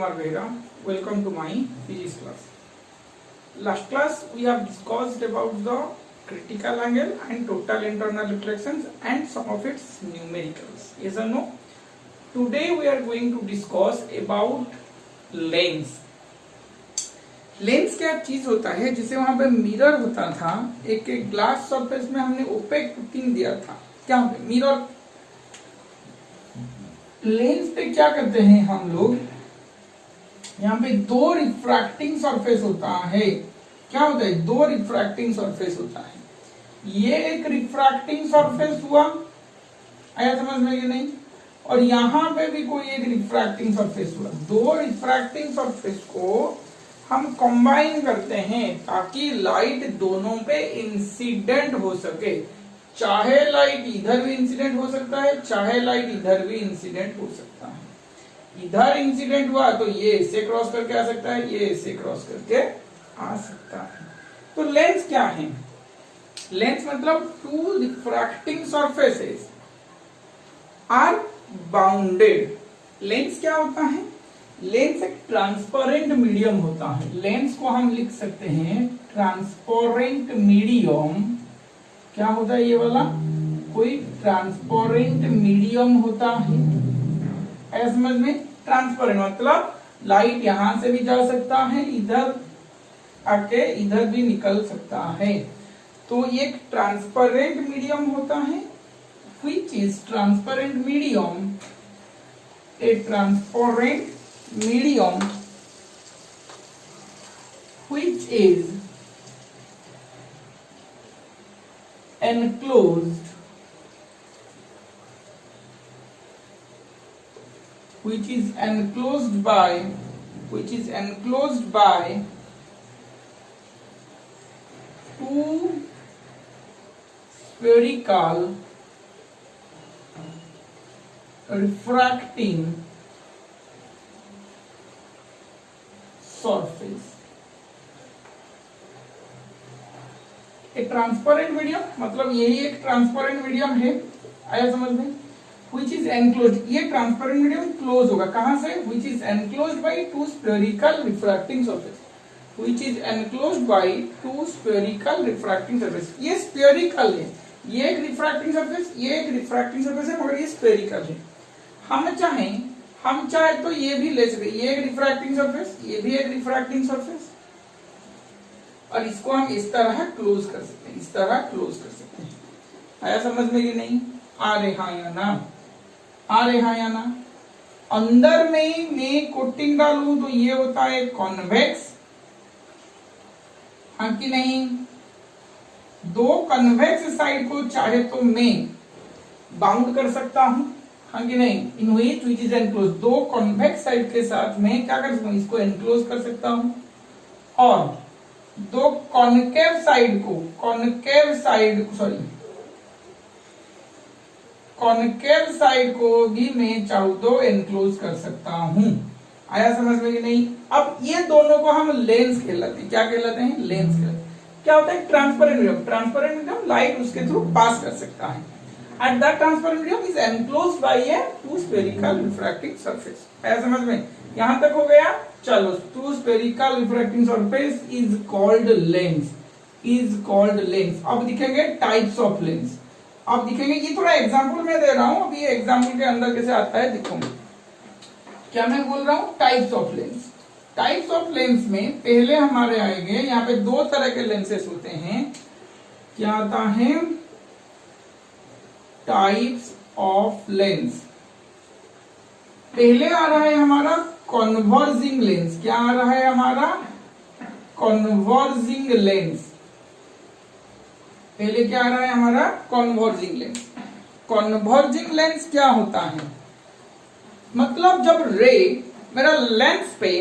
Kumar Behra. Welcome to my physics class. Last class we have discussed about the critical angle and total internal reflections and some of its numericals. Yes or no? Today we are going to discuss about lens. Lens क्या चीज होता है, जिसे वहां पे mirror होता था, एक ग्लास सरफेस में हमने ओपेक कोटिंग दिया था, क्या मिरर। लेंस पे क्या करते हैं हम लोग, यहाँ पे दो रिफ्रैक्टिंग सरफेस होता है। क्या होता है? दो रिफ्रैक्टिंग सरफेस होता है। ये एक रिफ्रैक्टिंग सरफेस हुआ, आया समझ में कि नहीं? और यहाँ पे भी कोई एक रिफ्रैक्टिंग सरफेस हुआ। दो रिफ्रैक्टिंग सरफेस को हम कंबाइन करते हैं ताकि लाइट दोनों पे इंसिडेंट हो सके। चाहे लाइट इधर भी इंसिडेंट हो सकता है, चाहे लाइट इधर भी इंसिडेंट हो सकता है। इधर इंसिडेंट हुआ तो ये इससे क्रॉस करके आ सकता है, ये इससे क्रॉस करके आ सकता है। तो लेंस क्या है? लेंस मतलब two refracting surfaces are bounded. Lens क्या होता है? लेंस एक ट्रांसपेरेंट मीडियम होता है। लेंस को हम लिख सकते हैं ट्रांसपेरेंट मीडियम। क्या होता है ये वाला? कोई ट्रांसपेरेंट मीडियम होता है। ऐसा समझ में? ट्रांसपेरेंट मतलब लाइट यहां से भी जा सकता है, इधर आके इधर भी निकल सकता है। तो ये एक ट्रांसपेरेंट मीडियम होता है। Which is transparent medium, A transparent medium which is enclosed by two spherical refracting surface। एक ट्रांसपेरेंट मीडियम मतलब यही एक ट्रांसपेरेंट मीडियम है, आया समझ में? Which is enclosed, ये ट्रांसपेरेंट मीडियम क्लोज होगा कहां से? Which is enclosed by two spherical refracting surface, which is enclosed by two spherical refracting surface। ये स्फेरिकल है, ये एक रिफ्रैक्टिंग सरफेस, ये एक रिफ्रैक्टिंग सरफेस है, मगर ये स्फेरिकल है। हम चाहे तो ये भी ले सकते, ये एक रिफ्रैक्टिंग सरफेस, ये भी एक रिफ्रैक्टिंग सरफेस, और इसको हम इस तरह क्लोज कर सकते हैं, इस तरह क्लोज कर सकते हैं। आया समझ में कि नहीं? आ रहा या ना? आ रहा या ना? अंदर में मैं कोटिंग डालूं तो ये होता है कॉन्वेक्स, हाँ कि नहीं? दो कन्वेक्स साइड को चाहे तो मैं बाउंड कर सकता हूं, हाँ कि नहीं? इन which is enclosed, दो कॉन्वेक्स साइड के साथ मैं क्या कर सकता हूं? इसको एनक्लोज कर सकता हूं। और दो कॉन्केव साइड को भी मैं चाहूं तो एनक्लोज कर सकता हूं। आया समझ में कि नहीं? अब ये दोनों को हम लेंस कहलाते हैं। क्या कहलाते हैं? लेंस कहलाते हैं। क्या होता है? Transparent medium. Transparent medium light उसके थ्रू पास कर सकता है। And that transparent medium is enclosed by a two spherical refracting surface। आया समझ में? यहां तक हो गया? चलो, two spherical refracting surface is called lens, अब दिखेंगे types of lens। अब दिखेंगे, ये थोड़ा एग्जाम्पल मैं दे रहा हूं, अब ये एग्जाम्पल के अंदर कैसे आता है देखो। क्या मैं बोल रहा हूं? Types of lens. Types of lens में पहले हमारे आएंगे, यहाँ पे दो तरह के लेंसेस होते हैं। क्या आता है? Types of lens. पहले आ रहा है हमारा कन्वर्जिंग लेंस। क्या आ रहा है हमारा? Converging lens. पहले क्या आ रहा है हमारा? Converging lens. कन्वर्जिंग लेंस क्या होता है? मतलब जब रे मेरा लेंस पे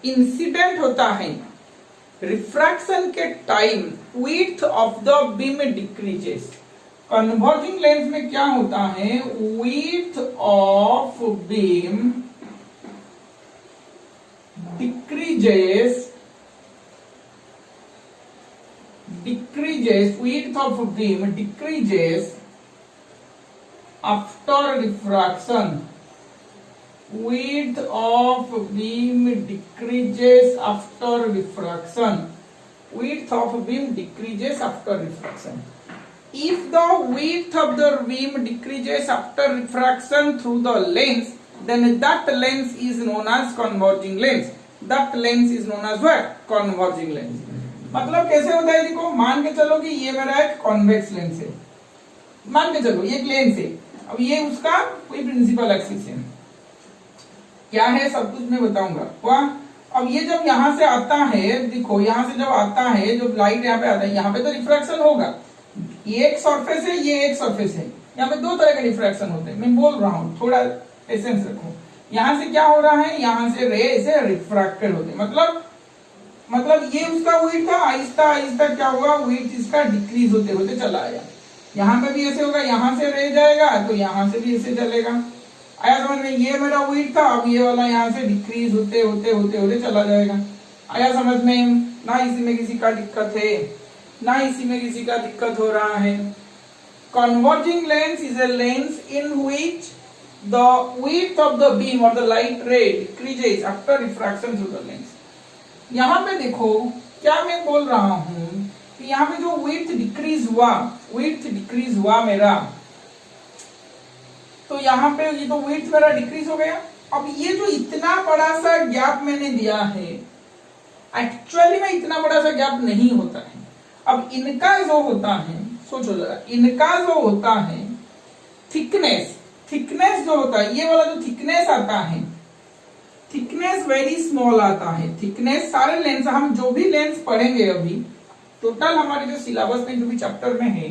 इंसिडेंट होता है, रिफ्रैक्शन के time width of the beam decreases. Converging lens में क्या होता है? Width of beam decreases, width of beam decreases after diffraction width of beam decreases after refraction. Width of beam decreases after refraction. If the width of the beam decreases after refraction through the lens, then that lens is known as converging lens. That lens is known as what? Converging lens. मतलब कैसे होता है? देखो, मान के चलो कि ये मेरा एक कॉन्वेक्स लेंस है, मान के चलो ये एक लेंस है, अब ये उसका कोई प्रिंसिपल एक्सिस है, क्या है सब कुछ मैं बताऊंगा। वाह, अब ये जब यहां से आता है, देखो यहां से जब आता है, जब लाइट यहाँ पे आता है, यहाँ पे तो रिफ्रैक्शन होगा, ये एक सरफेस है, ये एक सरफेस है, यहाँ पे दो तरह के रिफ्रैक्शन होते हैं, मैं बोल रहा हूँ, थोड़ा एसेंस रखो। यहाँ से क्या हो रहा है, यहाँ से रे ऐसे रिफ्रैक्टेड होते, मतलब ये उसका वेट था, आहिस्ता आहिस्ता क्या हुआ, वेट इसका डिक्रीज होते होते चला आया। यहाँ पे भी ऐसे होगा, यहाँ से रह जाएगा तो यहाँ से भी ऐसे चलेगा। आया समझ में? ये मेरा वेट था, अब ये वाला यहाँ से डिक्रीज होते होते होते होते चला जाएगा। आया समझ में? ना इसी में किसी का दिक्कत है, ना इसी में किसी का दिक्कत हो रहा है। Converging lens is a lens in which the width of the beam or the light ray decreases after refraction through the lens. यहाँ पे देखो क्या मैं बोल रहा हूं कि यहाँ पे जो width डिक्रीज हुआ मेरा, तो यहाँ पे ये तो width मेरा डिक्रीज हो गया। अब ये जो इतना बड़ा सा गैप मैंने दिया है, एक्चुअली में इतना बड़ा सा गैप नहीं होता है। अब इनका जो होता है, सोचो जरा, इनका जो होता है थिकनेस जो होता है, ये वाला जो थिकनेस आता है, थिकनेस वेरी स्मॉल आता है। थिकनेस सारे लेंस, हम जो भी लेंस पढ़ेंगे अभी टोटल हमारे जो सिलेबस में जो भी चैप्टर में है,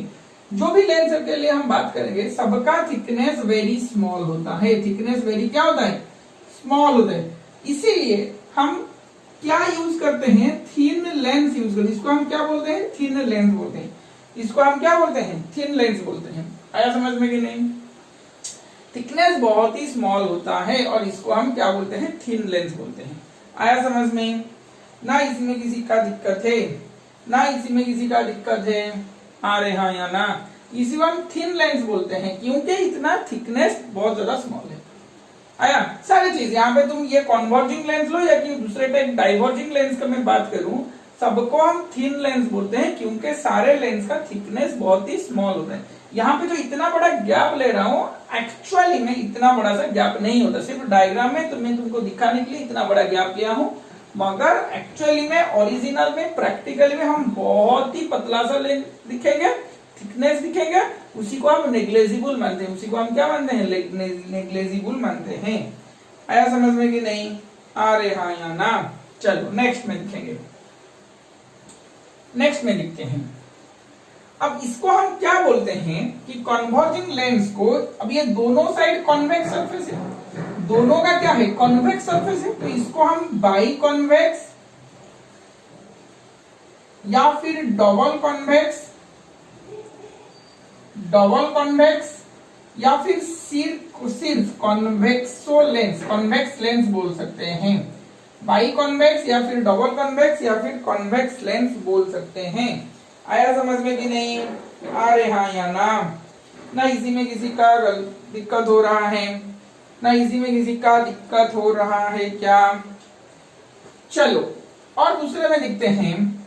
जो भी लेंस के लिए हम बात करेंगे, सबका थिकनेस वेरी स्मॉल होता है। थिकनेस वेरी क्या होता है? स्मॉल होता है। इसीलिए हम क्या यूज करते हैं? थिन लेंस यूज करते हैं। इसको हम क्या बोलते हैं? थिन लेंस बोलते हैं। इसको हम क्या बोलते हैं? थिन लेंस बोलते हैं। आया समझ में कि नहीं? थिकनेस बहुत ही स्मॉल होता है और इसको हम क्या बोलते हैं? थिन लेंस बोलते हैं। आया समझ में? ना इसमें किसी का दिक्कत है, ना इसी में किसी का दिक्कत है। आ रहे हाँ या ना? इसी को हम थिन लेंस बोलते हैं क्योंकि इतना थिकनेस बहुत ज्यादा स्मॉल है। आया सारी चीज। यहाँ पे तुम ये कॉन्वर्जिंग लेंस लो या कि दूसरे टाइप डाइवर्जिंग लेंस का मैं बात करूं, सबको हम थिन लेंस बोलते हैं क्योंकि सारे लेंस का थिकनेस बहुत ही स्मॉल होता है। यहाँ पे जो इतना बड़ा गैप ले रहा हूँ, एक्चुअली में इतना बड़ा सा गैप नहीं होता, सिर्फ डायग्राम में तो मैं तुमको दिखाने के लिए इतना बड़ा गैप लिया हूँ, मगर एक्चुअली में ओरिजिनल में प्रैक्टिकली में हम बहुत ही पतला सा लेंस दिखेंगे, थिकनेस दिखेंगे, उसी को हम नेग्लेजिबल मानते हैं। उसी को हम क्या मानते हैं? नेग्लेजिबल मानते हैं। आया समझ में कि नहीं? आ रहे हाँ या ना? चलो नेक्स्ट में दिखेंगे, नेक्स्ट में लिखते हैं। अब इसको हम क्या बोलते हैं कि कन्वर्जिंग लेंस को, अब ये दोनों साइड कॉन्वेक्स सरफेस है, दोनों का क्या है? कॉन्वेक्स सरफेस है, तो इसको हम बाई कॉन्वेक्स या फिर डबल कॉन्वेक्स या फिर सिर्फ कॉन्वेक्सो लेंस, कॉन्वेक्स लेंस बोल सकते हैं। बाई कॉन्वेक्स या फिर डबल कॉन्वेक्स या फिर कॉन्वेक्स लेंस बोल सकते हैं। आया समझ में कि नहीं? आ रहे हाँ या ना? ना इसी में किसी का दिक्कत हो रहा है, ना इसी में किसी का दिक्कत हो रहा है क्या? चलो और दूसरे में लिखते हैं।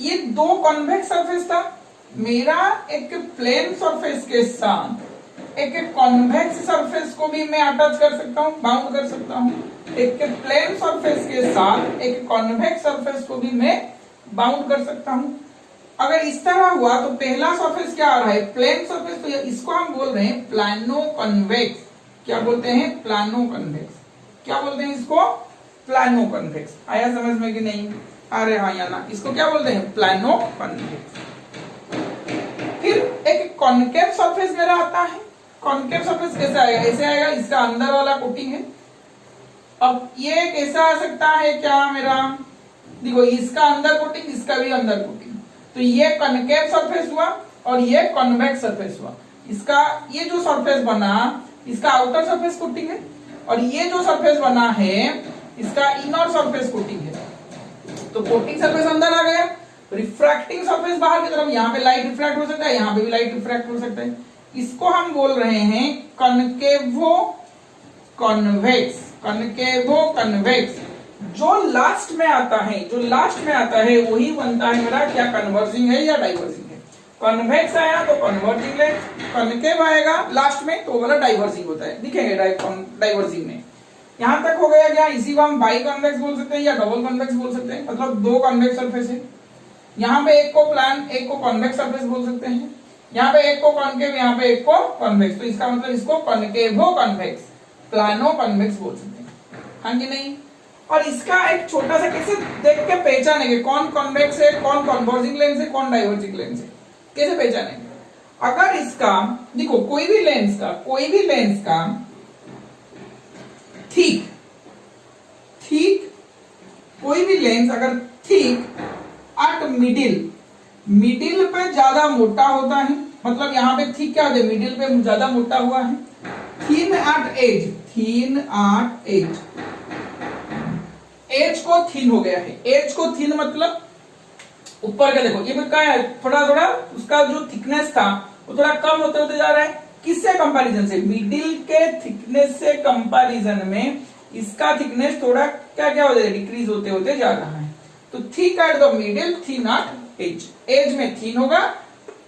ये दो कॉन्वेक्स सरफेस था, मेरा एक प्लेन सरफेस के साथ एक कॉन्वेक्स सरफेस को भी मैं अटैच कर सकता हूं, बाउंड कर सकता हूं। एक प्लेन सरफेस के साथ एक कॉन्वेक्स सरफेस को भी मैं बाउंड कर सकता हूं। अगर इस तरह हुआ तो पहला सरफेस क्या आ रहा है? प्लेन सरफेस, तो इसको हम बोल रहे हैं प्लानो कॉन्वेक्स। क्या बोलते हैं? Plano convex. क्या बोलते हैं इसको? Plano convex. आया समझ में कि नहीं? आ रहे हाँ या ना? इसको क्या बोलते हैं? Plano convex. फिर एक कॉन्केव सरफेस मेरा आता है। कॉन्केव सरफेस कैसे आएगा? ऐसे आएगा, इसका अंदर वाला कोटिंग है। अब ये कैसा आ सकता है क्या मेरा? देखो, इसका अंदर कोटिंग, इसका भी अंदर कोटिंग, तो ये कॉन्केव सरफेस हुआ और ये कॉन्वेक्स सरफेस हुआ। इसका ये जो सरफेस बना, इसका आउटर सरफेस कोटिंग है और ये जो सरफेस बना है इसका इनर सरफेस कोटिंग है। तो कोटिंग सरफेस अंदर आ गया, रिफ्रैक्टिंग सरफेस बाहर की तरफ। यहाँ पे लाइट रिफ्रैक्ट हो सकता है, यहाँ पे भी लाइट रिफ्रैक्ट हो सकता है। इसको हम बोल रहे हैं कॉन्केवो कॉन्वेक्स, कनकेवो कन्वेक्स। जो लास्ट में आता है वही बनता है मेरा क्या, कन्वर्जिंग है या डाइवर्जिंग है। कन्वेक्स आया तो कन्वर्जिंग लेंस, कनकेव आएगा लास्ट में तो वाला डाइवर्जिंग होता है, दिखेंगे डाइवर्जिंग में। यहां तक हो गया क्या, इसी को हम बाई कॉन्वेक्स बोल सकते हैं या डबल कॉन्वेक्स बोल सकते हैं, मतलब दो कॉन्वेक्स सरफेस है। यहाँ पे एक को प्लान, एक को कॉन्वेक्स सरफेस बोल सकते हैं। यहाँ पे एक को कॉन्केव, यहाँ पे एक को कॉन्वेक्स, तो इसका मतलब इसको कनकेवो कॉन्वेक्स, प्लानो कॉन्वेक्स बोल सकते हैं, हाँ कि नहीं। और इसका एक छोटा सा कैसे देख के पहचानेंगे कौन कॉन्वेक्स है, कौन कन्वर्जिंग लेंस है, कौन डाइवर्जिंग लेंस है, कैसे पहचानेंगे। अगर इसका देखो कोई भी लेंस का थिक कोई भी लेंस अगर थिक एट मिडिल पे ज्यादा मोटा होता है, मतलब यहाँ पे थिक क्या होता है, मिडिल पे ज्यादा मोटा हुआ है। थिन एट एज को थिन हो गया है। एज को थिन मतलब ऊपर का देखो ये क्या है, थोड़ा उसका जो थिकनेस था वो थोड़ा कम होते जा रहा है। किससे कंपैरिजन से, मिडिल के थिकनेस से कंपैरिजन में इसका थिकनेस थोड़ा क्या हो जाएगा, डिक्रीज होते जा रहा है। तो thick at the middle, thin at edge. Edge में थिन होगा,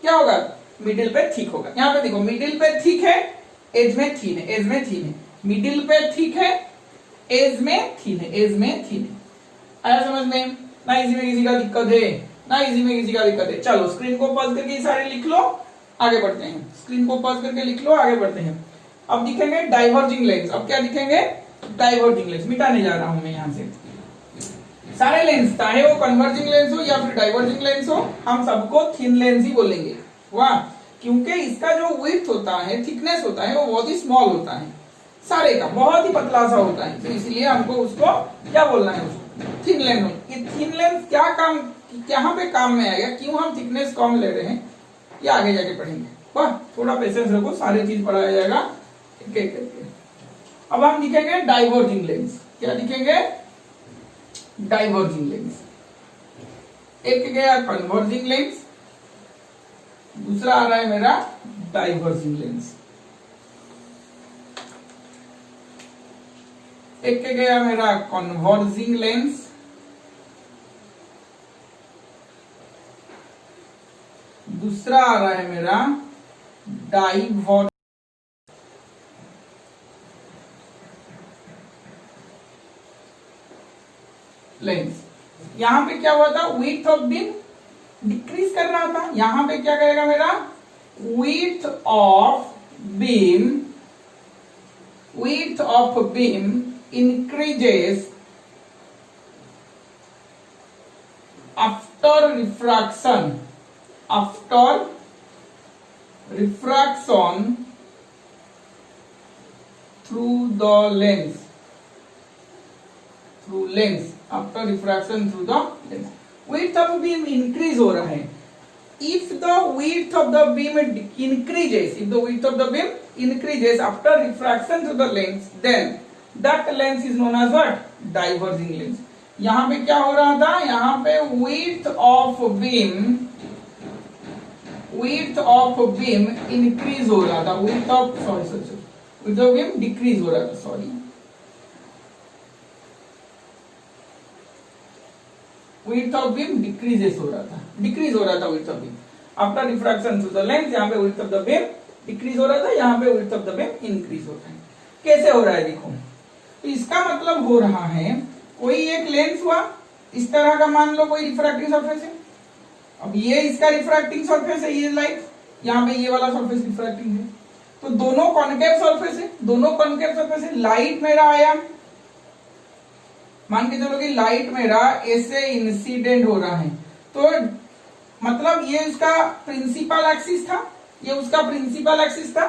क्या होगा, मिडिल पे थिक होगा। यहाँ पे देखो मिडिल पे थिक है, एज में थिन है, मिडिल पे थिक है, एज में थिन है। आया समझ में ना, इसी में किसी का दिक्कत है, चलो स्क्रीन को पॉज करके ये सारे लिख लो, आगे बढ़ते हैं। स्क्रीन को पॉज करके लिख लो, आगे बढ़ते हैं। अब दिखेंगे डाइवर्जिंग लेंस। अब क्या दिखेंगे, डाइवर्जिंग लेंस। मिटाने जा रहा हूं मैं यहाँ से सारे लेंस, चाहे वो कन्वर्जिंग लेंस हो या फिर डाइवर्जिंग लेंस हो, हम सबको थिन लेंस ही बोलेंगे। वाह, क्योंकि इसका जो विड्थ होता है, थिकनेस होता है, वो बहुत ही स्मॉल होता है, सारे का बहुत ही पतला सा होता है, तो इसलिए हमको उसको क्या बोलना है, उसको थिन लेंस। ये थिन लेंस यहाँ पे काम में आएगा, क्यों हम थिकनेस कम ले रहे हैं, ये आगे जाके पढ़ेंगे। वाह, थोड़ा पेशेंस रखो, सारी चीज पढ़ाया जाएगा एक एक करके। अब हम दिखेंगे डाइवर्जिंग लेंस। क्या दिखेंगे, डाइवर्जिंग लेंस। एक गया कन्वर्जिंग लेंस, दूसरा आ रहा है मेरा डाइवर्जिंग लेंस। एक गया मेरा कन्वर्जिंग लेंस, दूसरा आ रहा है मेरा डाइवर्ज लेंस। यहां पे क्या हुआ था, विड्थ ऑफ बीम डिक्रीज कर रहा था, यहां पे क्या करेगा मेरा, width of beam increases after refraction through the lens, after refraction through the lens. width of beam increase हो रहा है। If the width of the beam increases after refraction through the lens, then that lens is known as what, diverging lens। यहाँ पे क्या हो रहा था, यहाँ पे width of beam increase हो रहा था, width of beam decrease हो रहा था, sorry, width of beam decrease हो रहा था width of beam after refraction through the lens. यहाँ पे width of the beam decrease हो रहा था, यहाँ पे width of the beam increase हो रहा है। कैसे हो रहा है देखो, तो इसका मतलब हो रहा है, कोई एक लेंस हुआ इस तरह का, मान लो कोई रिफ्रैक्टिंग सरफेस है, अब ये इसका रिफ्रैक्टिंग सरफेस है, ये लाइट, यहाँ पे ये वाला सरफेस रिफ्रैक्टिंग है, तो दोनों कॉन्केव सरफेस है, लाइट मेरा आया, मान के चलो कि लाइट मेरा ऐसे इंसिडेंट हो रहा है, तो मतलब ये उसका प्रिंसिपल एक्सिस था, ये उसका प्रिंसिपल एक्सिस था।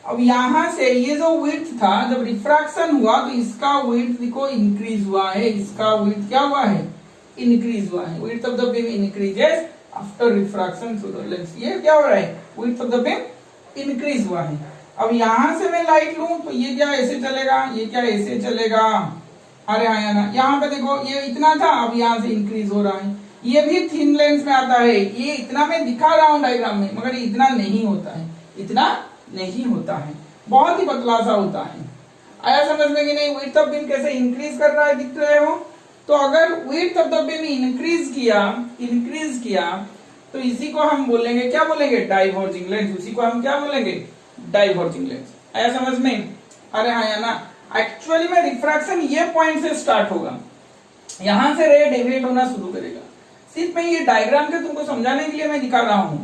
अब यहां से ये जो विड्थ था, जब रिफ्रैक्शन हुआ तो इसका विड्थ देखो इंक्रीज हुआ है, इसका विड्थ क्या हुआ है, इंक्रीज हुआ है। Width of the beam increases after refraction through the lens. ये क्या हो रहा है, width of the beam increase हुआ है। अब यहां से मैं लाइट लूं तो ये क्या ऐसे चलेगा, ये क्या ऐसे चलेगा, अरे हाँ ना, यहाँ पे देखो ये इतना था, अब यहाँ से इंक्रीज हो रहा है। ये भी थिन लेंस में आता है, ये इतना मैं दिखा रहा हूं डायग्राम में, मगर इतना नहीं होता है, बहुत ही पतला सा होता है। आया समझ में कि नहीं? विड्थ ऑफ बीम कैसे इंक्रीज कर रहा है, दिख रहे हो? तो अगर width of the beam increase किया तो इसी को हम बोलेंगे, क्या बोलेंगे? Diverging lens. उसी को हम क्या बोलेंगे? Diverging lens. आया समझ में? अरे हाँ या ना? एक्चुअली में रिफ्रैक्शन ये पॉइंट से स्टार्ट होगा, यहां से रे डेविएट होना शुरू करेगा। सिर्फ मैं ये डायग्राम के तुमको समझाने के लिए मैं दिखा रहा हूं,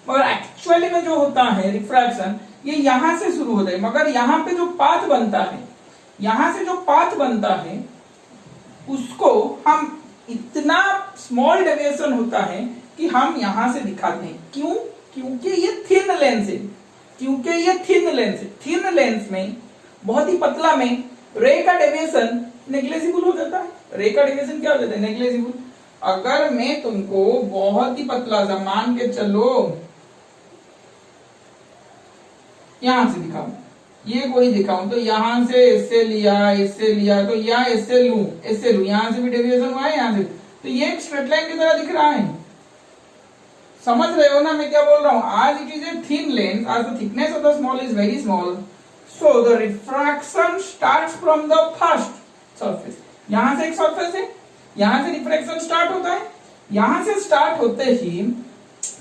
मगर एक्चुअली में जो होता है रिफ्रैक्शन ये यहां से शुरू होता है, मगर यहाँ पे जो पाथ बनता है, यहां से जो पाथ बनता है उसको हम इतना स्मॉल डेविएशन होता है कि हम यहां से दिखाते हैं। क्यों? क्योंकि ये थिन लेंस है, थिन लेंस में बहुत ही पतला में रे का डेविएशन नेग्लेजिबल हो जाता है। रे का डेविएशन क्या हो जाता है? नेग्लेजिबल। अगर मैं तुमको बहुत ही पतला सा मान के चलो यहां से दिखाऊं, ये कोई दिखाऊं तो यहां से इससे लिया तो यहाँ इससे लू, यहां से भी डेविएशन हुआ है, यहां से, तो ये एक स्ट्रेट लाइन की तरह दिख रहा है। समझ रहे हो ना मैं क्या बोल रहा हूं? आज it is a thin lens, आज the thickness of the small is very small, so the refraction starts from the first surface. यहां से एक सरफेस है, यहां से रिफ्रैक्शन स्टार्ट होता है, यहां से स्टार्ट होते ही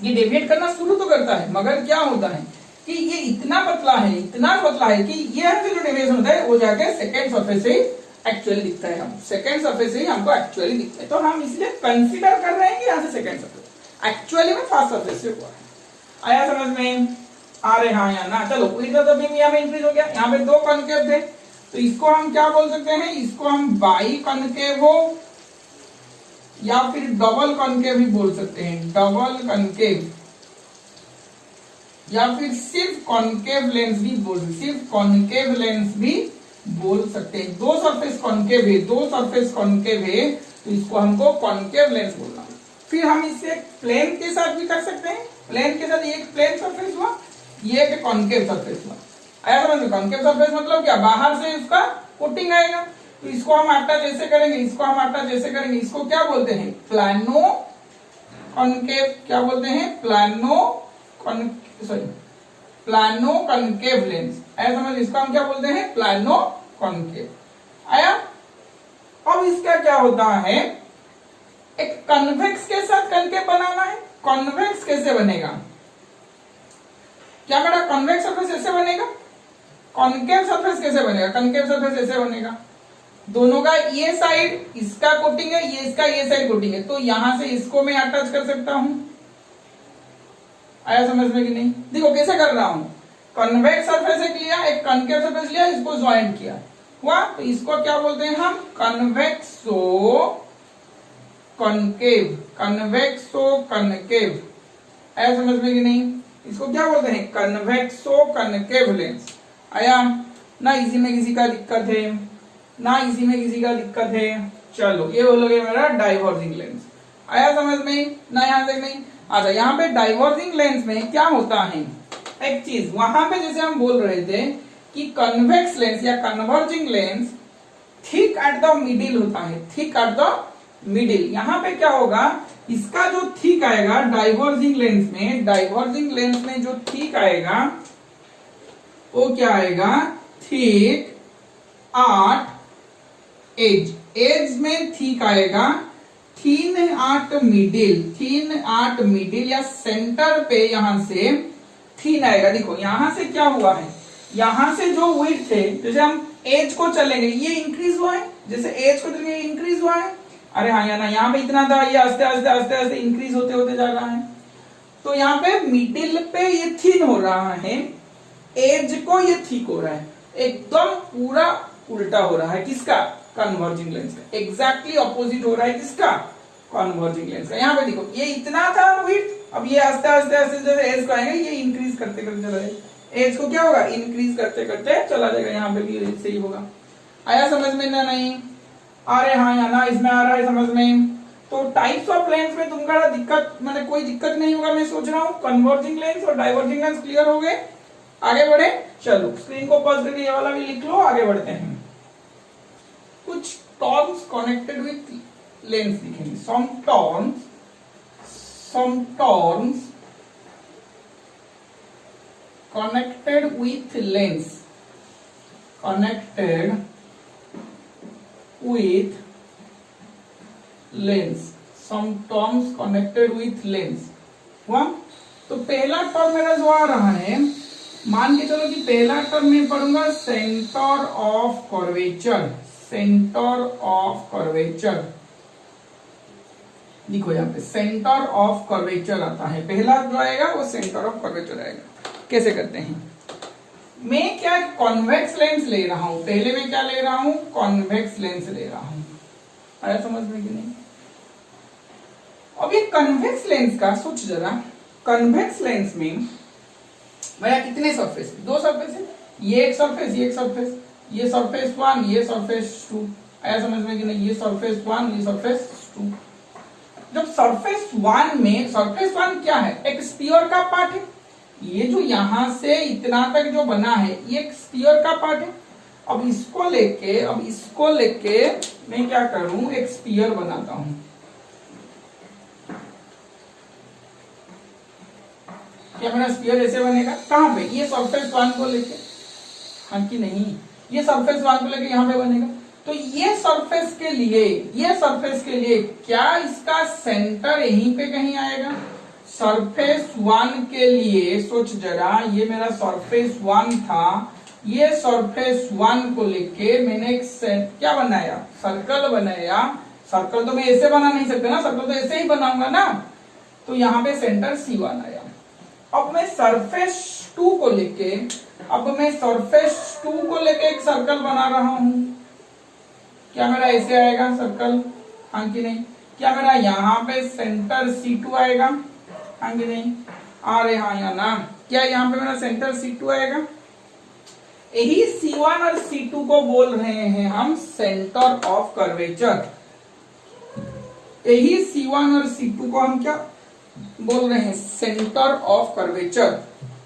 ये डेविएट करना शुरू तो करता है, मगर क्या होता है कि ये इतना पतला है कि ये जो डेविएशन होता है वो जाके सेकेंड सरफेस से एक्चुअली दिखता है। हम सेकेंड सरफेस से ही हमको एक्चुअली दिखता है, तो हम इसलिए कंसीडर कर रहे हैं कि यहाँ से सेकेंड सरफेस, एक्चुअली में फर्स्ट सरफेस से हुआ है। आया समझ में? अरे हाँ या ना? चलो विड्थ ऑफ द बीम यहाँ पे इंक्रीज हो गया, यहाँ पे दो कॉनकेव थे, तो इसको हम क्या बोल सकते हैं? इसको हम बाई कॉनकेव या फिर डबल कॉनकेव भी बोल सकते हैं, डबल कॉनकेव, या फिर सिर्फ कॉनकेव लेंस भी बोल सकते हैं। दो सरफेस कॉनकेव है तो इसको हमको कॉनकेव लेंस बोलना। फिर हम इसे प्लेन के साथ भी कर सकते हैं, प्लेन के साथ एक प्लेन सरफेस हुआ, ये एक कॉनकेव सरफेस हुआ। आया समझ में? कॉनकेव सरफेस मतलब क्या? बाहर से इसका कोटिंग आएगा, तो इसको हम अटैच ऐसे करेंगे, इसको क्या बोलते हैं? Plano concave. क्या बोलते हैं? Plano concave lens. ऐसा समझ, इसको हम क्या बोलते हैं? Plano concave. आया? अब इसका क्या होता है? एक कन्वेक्स के साथ कॉनकेव बनाना है। कॉन्वेक्स कैसे बनेगा? क्या बेटा? कॉन्वेक्स सरफेस ऐसे बनेगा, कॉनकेव सरफेस कैसे बनेगा? कॉनकेव सरफेस ऐसे बनेगा, दोनों का ये साइड इसका कोटिंग है, ये इसका ये साइड कोटिंग है, तो यहां से इसको मैं अटैच कर सकता हूं। आया समझ में कि नहीं? देखो कैसे कर रहा हूं, कन्वेक्स सरफेस एक लिया, एक कॉनकेव सरफेस लिया, इसको ज्वाइंट किया हुआ, तो इसको क्या बोलते हैं हम? कन्वेक्सो कॉनकेव। आया समझ में कि नहीं? इसको क्या बोलते हैं? कन्वेक्सो कॉनकेव लेंस। आया ना? इसी में किसी का दिक्कत है? चलो ये बोलोगे मेरा डाइवर्जिंग लेंस। आया समझ में ना? यहां तक नहीं? अच्छा, यहाँ पे डाइवर्जिंग लेंस में क्या होता है? एक चीज वहां पे जैसे हम बोल रहे थे कि कन्वेक्स लेंस या converging lens thick at the middle होता है, यहाँ पे क्या होगा? इसका जो थिक आएगा डाइवर्जिंग लेंस में जो थिक आएगा वो क्या आएगा? थिक एट एज में थिक आएगा, थिन एट मिडिल या सेंटर पे यहां से थिन आएगा। देखो यहां से क्या हुआ है, यहां से जो विड्थ है, जैसे हम एज को चलेंगे ये इंक्रीज हुआ है, जैसे एज को चलेंगे इंक्रीज हुआ है। अरे हाँ या ना? यहाँ पे इतना था, ये आस्ते आस्ते इंक्रीज होते जा रहा है, तो यहाँ पे मिडिल पे ये थिन हो रहा है, एज को ये थिक हो रहा है, एकदम पूरा उल्टा हो रहा है। किसका? कन्वर्जिंग लेंस का। एग्जैक्टली ऑपोजिट हो रहा है किसका? कन्वर्जिंग लेंस का। यहाँ पे देखो ये इतना था विड्थ, अब ये आस्ते आस्ते जैसे एज को आएंगे ये इंक्रीज करते चला जाएगा, एज को क्या होगा? इंक्रीज करते चला जाएगा। यहाँ पे भी इससे ही होगा। आया समझ में ना? नहीं? अरे हाँ या ना? इसमें आ रहा है समझ में? तो टाइप्स ऑफ लेंस में तुमका दिक्कत, मैंने कोई दिक्कत नहीं होगा मैं सोच रहा हूँ। कन्वर्जिंग लेंस और डाइवर्जिंग लेंस क्लियर हो गए? आगे बढ़े? चलो स्क्रीन को पॉज करके ये वाला भी लिख लो, आगे बढ़ते हैं। कुछ टर्म्स कनेक्टेड विथ लेंस लिखेंगे, some terms connected with lens connected with lens, some terms connected with lens हुआ। तो पहला टर्म मेरा जो आ रहा है, मान के चलो कि पहला टर्म मैं पढ़ूंगा centre of curvature, centre of curvature, देखो यहाँ पे सेंटर ऑफ कर्वेचर आता है, पहला जो आएगा वो सेंटर ऑफ कर्वेचर आएगा। कैसे करते हैं, मैं क्या कॉन्वेक्स लेंस ले रहा हूं, पहले मैं क्या ले रहा हूं, कॉन्वेक्स लेंस ले रहा हूं, आया समझ में कि नहीं। अब ये कन्वेक्स लेंस का सोच जरा, कन्वेक्स लेंस में मेरा कितने सरफेस है, दो सरफेस है, ये एक सरफेस, ये एक सरफेस, ये सरफेस 1, ये सरफेस 2, आया समझ में कि नहीं, ये सरफेस 1, ये सरफेस 2। जब सरफेस 1 में, सरफेस 1 क्या है, एक स्फीयर का पार्ट है, ये जो यहां से इतना तक जो बना है ये एक स्फीयर का पार्ट है। अब इसको लेके मैं क्या करूं, एक स्फीयर बनाता हूं। क्या मेरा स्फीयर ऐसे बनेगा, कहां पे, ये सरफेस 1 को लेके, हाँ कि नहीं, ये सरफेस 1 को लेके यहां पे बनेगा। तो ये सरफेस के लिए क्या इसका सेंटर यहीं पे कहीं आएगा, सरफेस 1 के लिए सोच जरा, ये मेरा सरफेस 1 था, ये सरफेस 1 को लेके मैंने एक क्या बनाया, सर्कल बनाया। सर्कल तो मैं ऐसे बना नहीं सकता ना, सर्कल तो ऐसे ही बनाऊंगा ना, तो यहाँ पे सेंटर C1 आया। अब मैं सरफेस 2 को लेके, एक सर्कल बना रहा हूं, क्या मेरा ऐसे आएगा सर्कल, हाँ कि नहीं। क्या मेरा यहाँ पे सेंटर C2 आएगा, हाँ कि नहीं, आ रहे हाँ या ना। क्या यहाँ पे मेरा सेंटर C2 आएगा, यही C1 और C2 को बोल रहे हैं हम सेंटर ऑफ कर्वेचर। यही C1 और C2 को हम क्या बोल रहे हैं, सेंटर ऑफ कर्वेचर।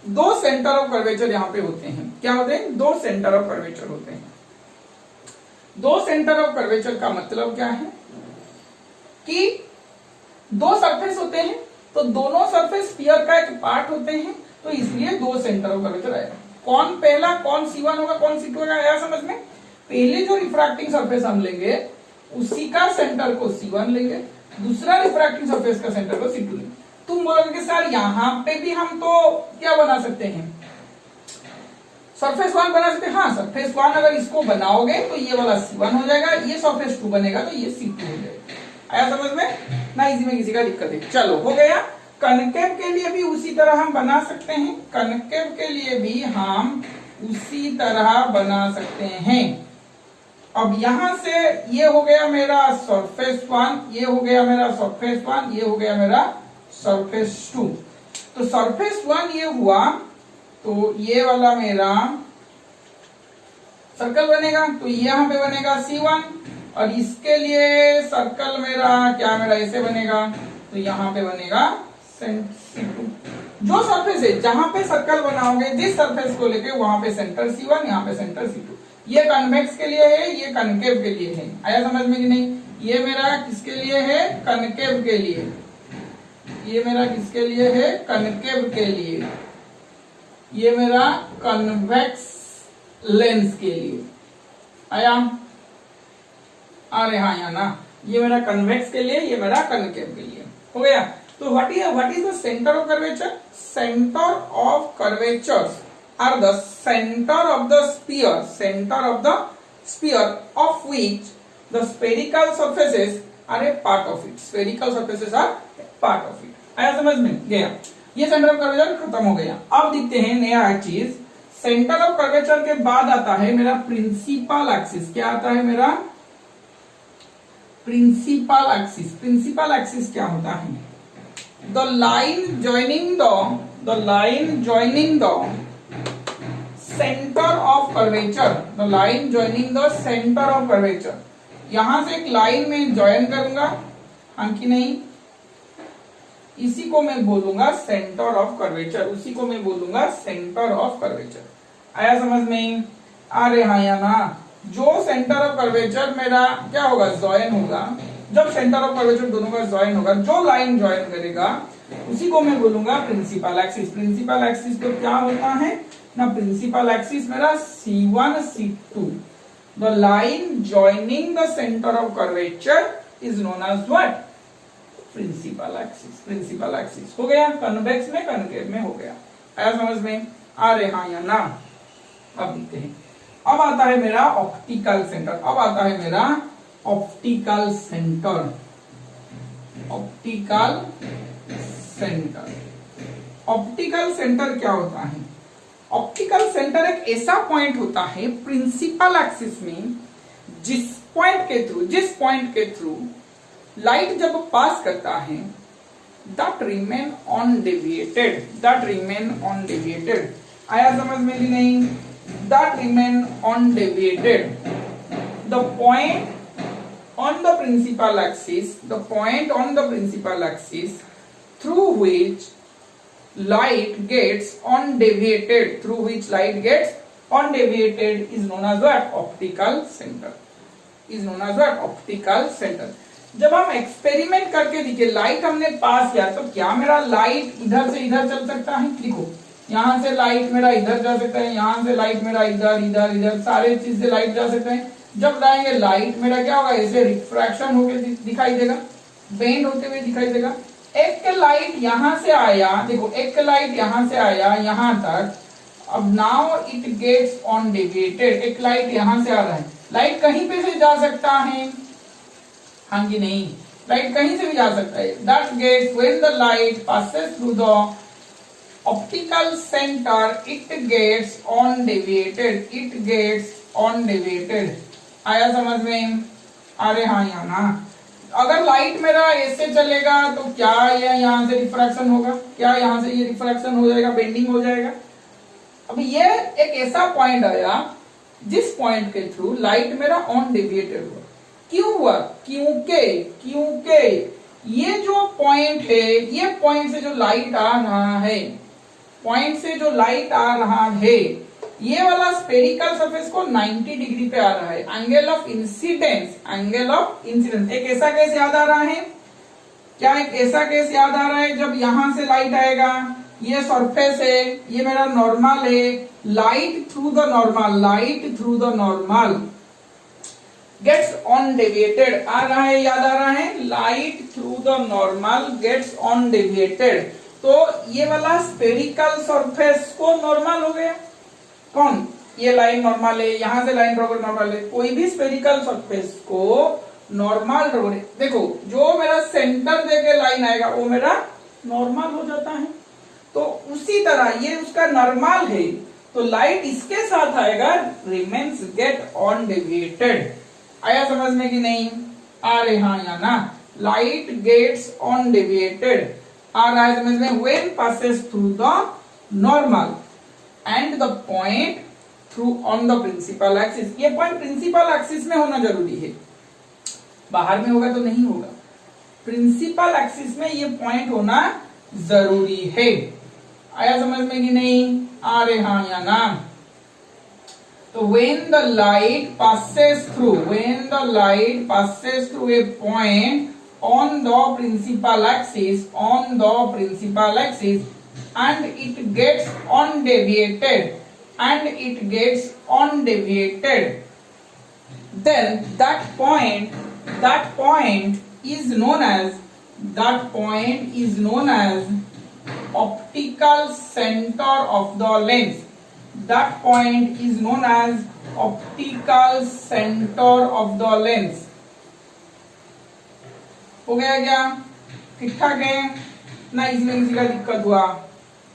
दो सेंटर ऑफ कर्वेचर यहाँ पे होते हैं, क्या होते हैं, दो सेंटर ऑफ कर्वेचर होते हैं। दो सेंटर ऑफ कर्वेचर का मतलब क्या है कि दो सरफेस होते हैं, तो दोनों सरफेस स्फीयर का एक पार्ट होते हैं, तो इसलिए दो सेंटर ऑफ कर्वेचर आएगा। कौन पहला, कौन C1 होगा, कौन C2 होगा, आया समझ में। पहले जो रिफ्रैक्टिंग सरफेस हम लेंगे उसी का सेंटर को C1 लेंगे, दूसरा रिफ्रैक्टिंग सरफेस का सेंटर को C2 लेंगे। तुम बोलोगे कि सर यहाँ पे भी हम तो क्या बना सकते हैं, सरफेस 1 बना सकते हैं। हाँ, सरफेस 1 अगर इसको बनाओगे तो ये वाला C1 हो जाएगा, ये सरफेस 2 बनेगा तो ये C2 हो जाएगा। आया समझ में ना, इसी में किसी का दिक्कत है। चलो हो गया। कनकेव के लिए भी उसी तरह हम बना सकते हैं, कनकेव के लिए भी हम उसी तरह बना सकते हैं। अब यहां से ये हो गया मेरा सरफेस 1, ये हो गया मेरा सरफेस 1, ये हो गया मेरा सरफेस 2। तो सरफेस 1 ये हुआ, तो ये वाला मेरा सर्कल बनेगा, तो यहाँ पे बनेगा C1, और इसके लिए सर्कल मेरा क्या, मेरा ऐसे बनेगा, तो यहाँ पे बनेगा C2। जो सरफेस है जहां पे सर्कल बनाओगे, जिस सरफेस को लेके वहां पे सेंटर C1, यहाँ पे सेंटर C2। ये कन्वेक्स के लिए है, ये कनकेव के लिए है। आया समझ में कि नहीं। ये मेरा किसके लिए है, कनकेव के लिए, ये मेरा किसके लिए है, कनकेव के लिए, ये मेरा कन्वेक्स लेंस के लिए। आया, आ रहे हाँ या ना। ये मेरा कन्वेक्स के लिए, ये मेरा कनकेव के लिए हो गया। तो what is the centre of curvature, centre of curvatures are the center of the sphere of which the spherical surfaces are a part of it, spherical surfaces are a part of it। आया समझ में गया। ये centre of curvature खत्म हो गया। अब देखते हैं नया चीज, सेंटर ऑफ कर्वेचर के बाद आता है मेरा प्रिंसिपल एक्सिस। क्या आता है मेरा, प्रिंसिपल एक्सिस। प्रिंसिपल एक्सिस क्या होता है, the line joining the center of curvature, the line joining the center of curvature। यहां से एक लाइन में ज्वाइन करूंगा, हाँ कि नहीं, इसी को मैं बोलूंगा सेंटर ऑफ कर्वेचर, उसी को मैं बोलूंगा सेंटर ऑफ कर्वेचर। आया समझ में, आ रहे हाँ या ना। जो सेंटर ऑफ कर्वेचर मेरा क्या होगा, ज्वाइन होगा। जब सेंटर ऑफ कर्वेचर दोनों का ज्वाइन होगा, जो लाइन ज्वाइन करेगा उसी को मैं बोलूंगा प्रिंसिपल एक्सिस। प्रिंसिपल एक्सिस तो क्या होता है, ना प्रिंसिपल एक्सिस मेरा C1 C2, the line joining the centre of curvature is known as what, principal axis. Principal axis हो गया, कन्वेक्स में कनकेव में हो गया। आया समझ में? आ रहे हाँ या ना? अब लिखते हैं। अब आता है मेरा ऑप्टिकल सेंटर। अब आता है मेरा optical centre. Optical centre, optical centre क्या होता है? ऑप्टिकल सेंटर एक ऐसा पॉइंट होता है प्रिंसिपल एक्सिस में जिस पॉइंट के थ्रू लाइट जब पास करता है that remain undeviated, that remain undeviated। आया समझ में कि नहीं? that remain undeviated, the point on the principal axis, the point on the principal axis through which light gets undeviated, through which light gets undeviated is known as what? Optical center, is known as what? Optical center। जब हम experiment करके देखिए, light हमने पास किया तो क्या मेरा light इधर से इधर चल सकता है? देखो यहां से लाइट मेरा इधर जा सकता है, यहां से लाइट मेरा इधर इधर इधर सारे चीज से लाइट जा सकता है। जब जाएंगे लाइट मेरा क्या होगा? ऐसे रिफ्रैक्शन होकर दिखाई देगा, बेंड होते हुए दिखाई देगा। एक लाइट यहां से आया, देखो एक लाइट यहां से आया यहां तक, अब now it gets on deviated. एक लाइट यहां से आ रहा है, लाइट कहीं पे से जा सकता है, हाँ कि नहीं? लाइट कहीं से भी जा सकता है। That gets when the light passes through the optical centre it gets on deviated, it gets on deviated. आया समझ में? अरे हाँ या ना? अगर लाइट मेरा ऐसे चलेगा तो क्या ये यहां से रिफ्रैक्शन होगा? क्या यहां से ये रिफ्रैक्शन हो जाएगा, बेंडिंग हो जाएगा? अब ये एक ऐसा पॉइंट आया जिस पॉइंट के थ्रू लाइट मेरा ऑन डेविएटेड हुआ। क्यों हुआ? क्योंकि ये जो पॉइंट है, ये पॉइंट से जो लाइट आ रहा है, पॉइंट से जो लाइट आ रहा है, ये वाला स्फेरिकल सरफेस को 90 डिग्री पे आ रहा है। Angle of incidence, angle of incidence. एक ऐसा केस याद आ रहा है क्या? एक ऐसा केस याद आ रहा है जब यहां से लाइट आएगा, ये सरफेस है, ये मेरा नॉर्मल है, light through the normal, light through the normal gets on deviated. आ रहा है, याद आ रहा है? Light through the normal gets on deviated. तो ये वाला स्फेरिकल सरफेस को नॉर्मल हो गया। कौन? ये लाइन नॉर्मल है, यहां से लाइन ड्रॉ नॉर्मल है। कोई भी स्फेरिकल सरफेस को नॉर्मल ड्रॉ, देखो जो मेरा सेंटर देके लाइन आएगा वो मेरा नॉर्मल हो जाता है। तो उसी तरह ये उसका नॉर्मल है, तो लाइट इसके साथ आएगा, रिमेन्स गेट ऑन डेविएटेड। आया समझ में कि नहीं? आ रहे हाँ या ना? लाइट गेट्स ऑन डेविएटेड आ रहा है समझ में? When passes through the normal and the point through on the principal axis. ये पॉइंट प्रिंसिपल एक्सिस में होना जरूरी है, बाहर में होगा तो नहीं होगा। प्रिंसिपल एक्सिस में ये पॉइंट होना जरूरी है। आया समझ में कि नहीं? आ रहे हाँ या ना? तो when the light passes through, when the light passes through a point on the principal axis, on the principal axis, and it gets undeviated, and it gets undeviated, then that point is known as, that point is known as optical center of the lens. That point is known as optical center of the lens। हो गया क्या? ठीक ठाक है ना? इसमें किसी का दिक्कत हुआ?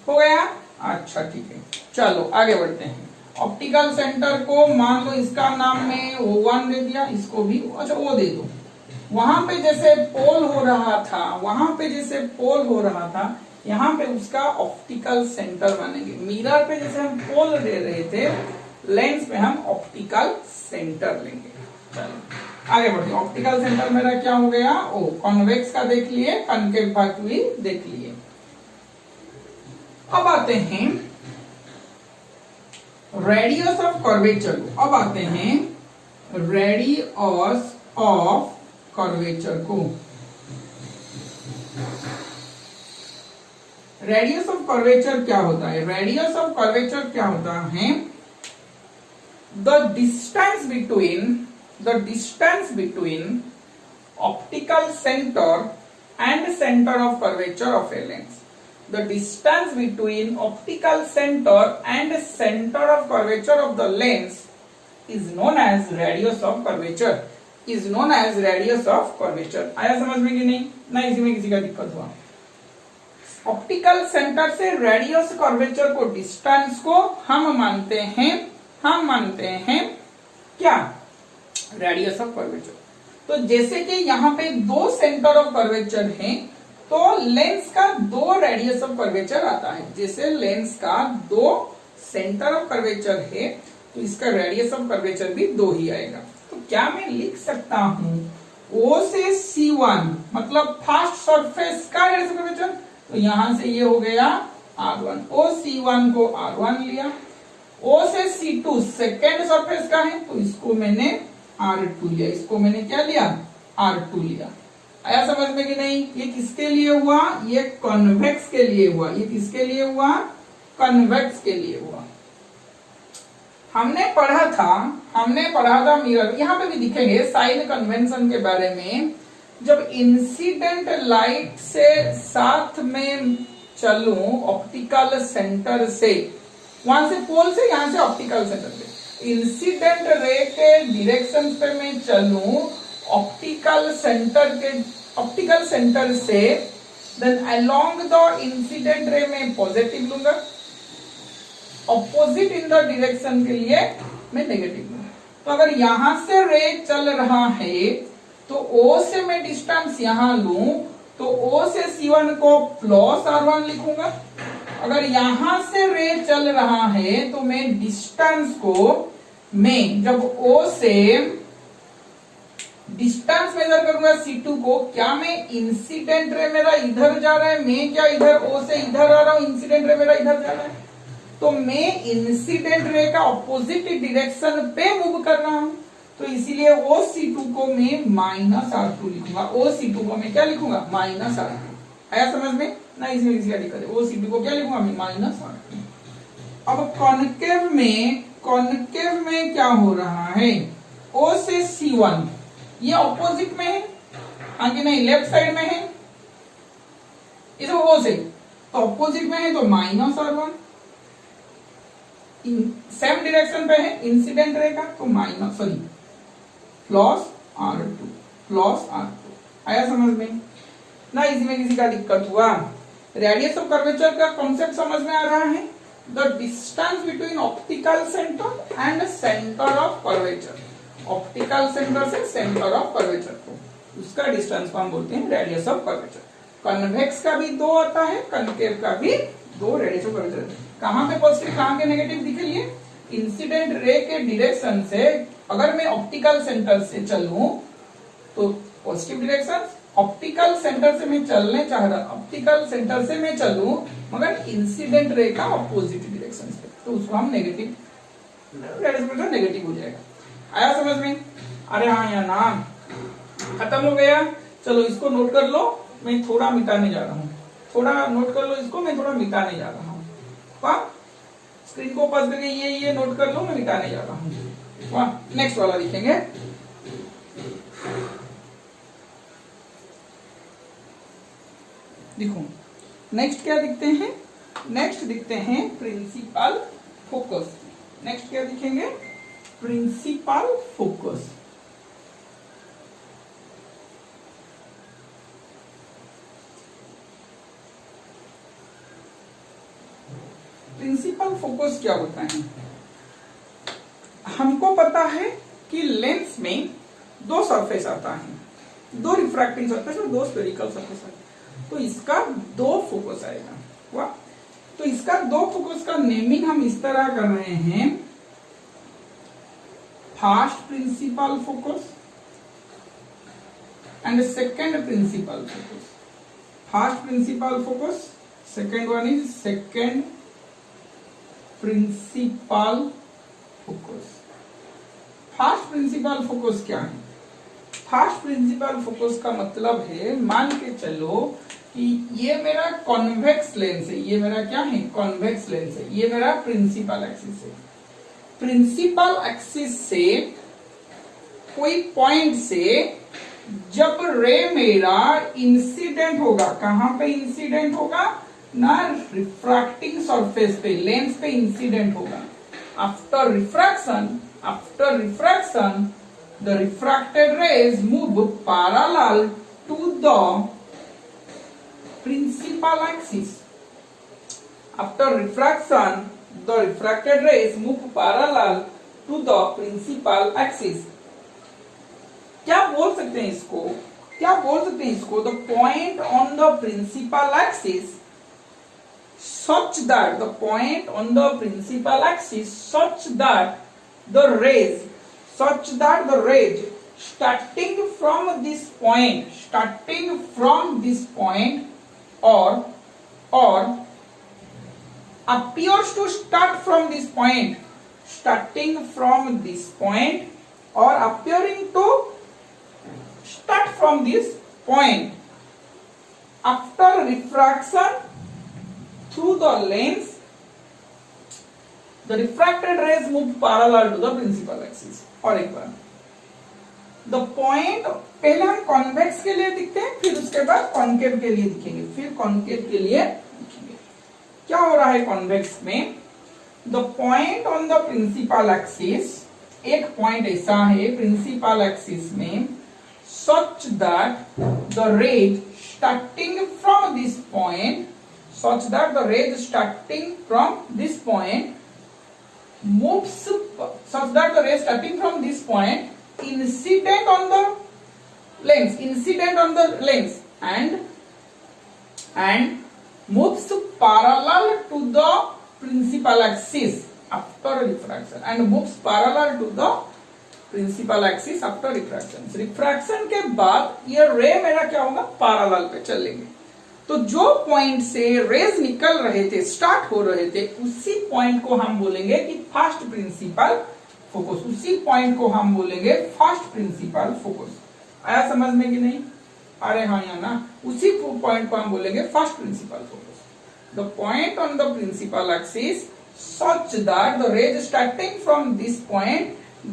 हो गया? अच्छा ठीक है, चलो आगे बढ़ते हैं। ऑप्टिकल सेंटर को मान लो इसका नाम में O1 दे दिया, इसको भी अच्छा O दे दो। वहां पे जैसे पोल हो रहा था, वहां पे जैसे पोल हो रहा था, यहाँ पे उसका ऑप्टिकल सेंटर मानेंगे। मिरर पे जैसे हम पोल दे रहे थे, लेंस पे हम ऑप्टिकल सेंटर लेंगे। चलो आगे बढ़ते। ऑप्टिकल सेंटर मेरा क्या हो गया? ओ, कॉन्वेक्स का देख लिए, कनकेव भाग भी देख लिए। अब आते हैं रेडियस ऑफ कर्वेचर। अब आते हैं रेडियस ऑफ कर्वेचर को। रेडियस ऑफ कर्वेचर क्या होता है? रेडियस ऑफ कर्वेचर क्या होता है? The distance between optical centre and centre of curvature of a lens. The distance between optical center and center of curvature of the lens is known as radius of curvature. आया समझ में कि नहीं? ना इसमें किसी का दिक्कत हुआ? ऑप्टिकल सेंटर से रेडियस कर्वेचर को, डिस्टेंस को हम मानते हैं क्या? Radius of curvature. तो जैसे कि यहाँ पे दो सेंटर ऑफ कर्वेचर हैं, तो लेंस का दो रेडियस ऑफ कर्वेचर आता है. जैसे लेंस का दो सेंटर ऑफ कर्वेचर है, तो इसका रेडियस ऑफ कर्वेचर भी दो ही आएगा. तो क्या मैं लिख सकता हूं O से C1 मतलब फर्स्ट सरफेस का रेडियस ऑफ कर्वेचर? तो यहां से ये हो गया R1. O C1 को R1 लिया. O से C2 सेकेंड सरफेस का है, तो इसको मैंने R2 लिया. इसको मैंने क्या लिया? R2 लिया. आया समझ में कि नहीं? ये किसके लिए हुआ? ये कॉन्वेक्स के लिए हुआ. ये किसके लिए हुआ? कॉन्वेक्स के लिए हुआ. हमने पढ़ा था मिरर. यहाँ पे भी दिखेंगे साइन कन्वेंशन के बारे में. जब इंसिडेंट लाइट से साथ में चलूं ऑप्टिकल सेंटर से, वहां से पोल से, यहां से ऑप्टिकल सेंटर से, इंसिडेंट रे के डायरेक्शन पे मैं चलूं ऑप्टिकल सेंटर से, then along the incident ray में पॉजिटिव लूंगा, ऑपोजिट इन द डायरेक्शन के लिए मैं नेगेटिव लूंगा. तो अगर यहां से रे चल रहा है, तो O से मैं डिस्टेंस यहां लूं, तो O से C1 को प्लस R1 लिखूंगा. अगर यहां से रे चल रहा है, तो मैं डिस्टेंस को, मैं जब O से डिस्टेंस मेजर करूंगा C2 को, क्या मैं इंसिडेंट रे मेरा इधर जा रहा है, मैं क्या इधर O से इधर आ रहा हूं, इंसिडेंट रे मेरा इधर जा रहा है, तो मैं इंसिडेंट रे का ऑपोजिट डायरेक्शन पे मूव कर रहा हूं. तो इसीलिए OC2 को मैं -R2 लिखूंगा. OC2 को मैं क्या लिखूंगा? -R2. आया समझ में? ना इसमें किसी का दिक्कत है? OC2 को क्या लिखूंगा मैं? -R2. अब कॉनकेव में क्या हो रहा है? O से C1 ये ऑपोजिट में है, आगे नहीं, लेफ्ट साइड में है. इसे O से तो ऑपोजिट में है, तो -R1. सेम डायरेक्शन पे है इंसिडेंट रे का, तो प्लस R2. आया समझ में? ना इसमें किसी का दिक्कत हुआ? रेडियस ऑफ कर्वेचर का कॉन्सेप्ट समझ में आ रहा है? The distance between optical centre and centre of curvature. Optical centre से सेंटर ऑफ कर्वेचर को, उसका डिस्टेंस को हम बोलते हैं रेडियस ऑफ कर्वेचर. कन्वेक्स का भी दो आता है, कनकेव का भी दो रेडियस ऑफ कर्वेचर. कहां पे पॉजिटिव कहां पे नेगेटिव दिखेंगे? इंसिडेंट रे के डायरेक्शन से अगर मैं ऑप्टिकल सेंटर से चलूं तो पॉजिटिव डायरेक्शन, ऑप्टिकल सेंटर से मैं चलने चाह रहा, ऑप्टिकल सेंटर से मैं चलूं मगर इंसिडेंट रे का ऑपोजिट डायरेक्शन से, तो उसको हम नेगेटिव, नेगेटिव हो जाएगा. आया समझ में? अरे हाँ, यहाँ नाम खत्म हो गया. चलो इसको नोट कर लो, मैं थोड़ा मिटाने जा रहा हूँ. थोड़ा नोट कर लो इसको, मैं थोड़ा मिटाने जा रहा हूँ. वाह, स्क्रीन को पास करके ये नोट कर लो, मैं मिटाने जा रहा हूँ. वाह, नेक्स्ट वाला लिखेंगे. देखो नेक्स्ट क्या दिखते हैं? नेक्स्ट दिखते हैं प्रिंसिपल फोकस. नेक्स्ट क्या दिखेंगे? Principal focus. प्रिंसिपल फोकस क्या होता है? हमको पता है कि लेंस में दो सरफेस आता है, दो रिफ्रैक्टिंग सरफेस और दो स्फेरिकल सरफेस आता है. तो इसका दो फोकस आएगा. वाह, तो इसका दो फोकस का नेमिंग हम इस तरह कर रहे हैं. First principal focus and second principal focus. First principal focus, second one is second principal focus. First principal focus क्या है? फर्स्ट प्रिंसिपल फोकस का मतलब है, मान के चलो कि ये मेरा कॉन्वेक्स लेंस है, ये मेरा क्या है, कॉन्वेक्स लेंस है, ये मेरा प्रिंसिपल एक्सिस है। प्रिंसिपल एक्सिस से कोई पॉइंट से जब रे मेरा इंसिडेंट होगा, कहां पे इंसिडेंट होगा ना, रिफ्रैक्टिंग सरफेस पे, लेंस पे इंसिडेंट होगा। After refraction the refracted rays move parallel to the principal axis. After refraction, the refracted rays move parallel to the principal axis. क्या बोल सकते हैं इसको, क्या बोल सकते हैं इसको, the point on the principal axis such that the point on the principal axis such that the rays starting from this point or appears to start from this point, or appearing to start from this point after refraction through the lens, the refracted rays move parallel to the principal axis. और एक बार the point, पहले हम convex के लिए दिखते हैं, फिर उसके बाद कॉन्केव के लिए दिखेंगे, फिर कॉन्केव के लिए दिखेंगे। क्या हो रहा है कॉन्वेक्स में, the point on the principal axis, एक पॉइंट ऐसा है प्रिंसिपल एक्सिस में, such that the rays starting from this point, moves such that the ray starting from this point incident on the lens and moves parallel to the principal axis after refraction, refraction के बाद ये रे मेरा क्या होगा, parallel पे चलेंगे। तो जो पॉइंट से रेज निकल रहे थे, स्टार्ट हो रहे थे, उसी पॉइंट को हम बोलेंगे कि फर्स्ट प्रिंसिपल फोकस, उसी पॉइंट को हम बोलेंगे फर्स्ट प्रिंसिपल फोकस। आया समझ में कि नहीं, अरे हाँ या ना, उसी पॉइंट को हम बोलेंगे first principal focus. The point on the principal axis such that the rays starting from this point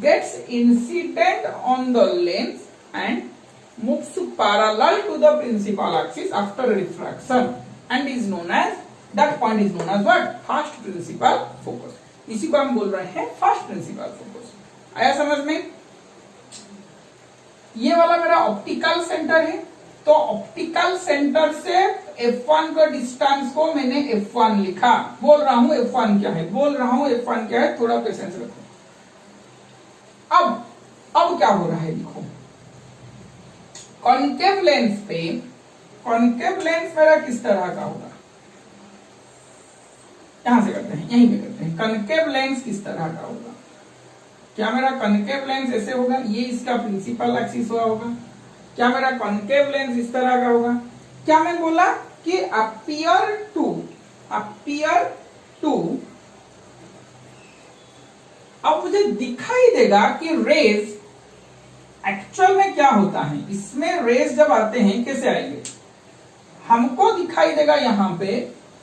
gets incident on the lens and moves parallel to the principal axis after refraction and is known as, that point is known as what, first principal focus। इसी को हम बोल रहे हैं first principal focus. आया समझ में। ये वाला मेरा ऑप्टिकल सेंटर है, तो ऑप्टिकल सेंटर से F1 का डिस्टेंस को मैंने F1 लिखा, बोल रहा हूं F1 क्या है, थोड़ा पेशेंस रखो। अब क्या हो रहा है, देखो कॉन्केव लेंस पे, कॉन्केव लेंस मेरा किस तरह का होगा, यहां से करते हैं, यहीं पे करते हैं। कॉन्केव लेंस किस तरह का होगा, क्या मेरा कॉन्केव लेंस ऐसे होगा, ये इसका प्रिंसिपल एक्सिस हुआ होगा, क्या मेरा कॉन्केव लेंस इस तरह का होगा। क्या मैं बोला कि अपीयर टू, अब मुझे दिखाई देगा कि रेज एक्चुअल में क्या होता है, इसमें रेज जब आते हैं कैसे आएंगे, हमको दिखाई देगा यहां पे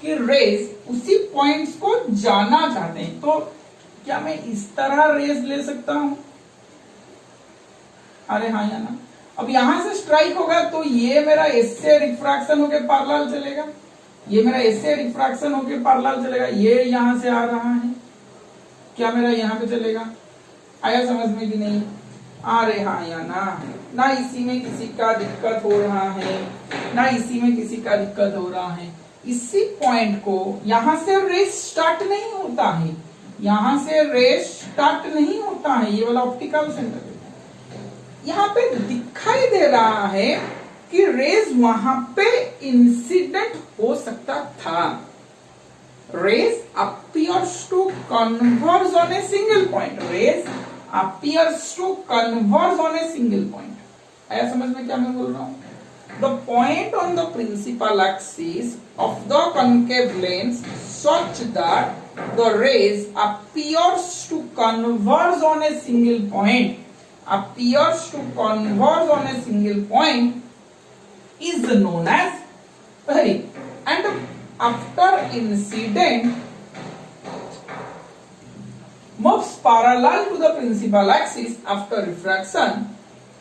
कि रेज उसी पॉइंट्स को जाना चाहते हैं। तो क्या मैं इस तरह रेज ले सकता हूं, अरे हाँ या ना। अब यहां से स्ट्राइक होगा तो ये मेरा इससे रिफ्रैक्शन होके पैरेलल चलेगा, ये मेरा इससे रिफ्रैक्शन होके पैरेलल चलेगा, ये यहां से आ रहा है, क्या मेरा यहां पे चलेगा। आया समझ में कि नहीं, अरे हाँ या ना इसी में किसी का दिक्कत हो रहा है, ना इसी में किसी का दिक्कत हो रहा है। इसी पॉइंट को यहां से रेज स्टार्ट नहीं होता है, यहां से रेज स्टार्ट नहीं होता है, ये वाला ऑप्टिकल सेंटर यहां पे दिखाई दे रहा है कि रेज वहां पे इंसिडेंट हो सकता था। Rays appears to converge on a single point, rays appears to converge on a single point। आया समझ में क्या मैं बोल रहा हूं। The point on the principal axis of the concave lens such that the rays appears to converge on a single point, is known as sorry, and after incident moves parallel to the principal axis after refraction,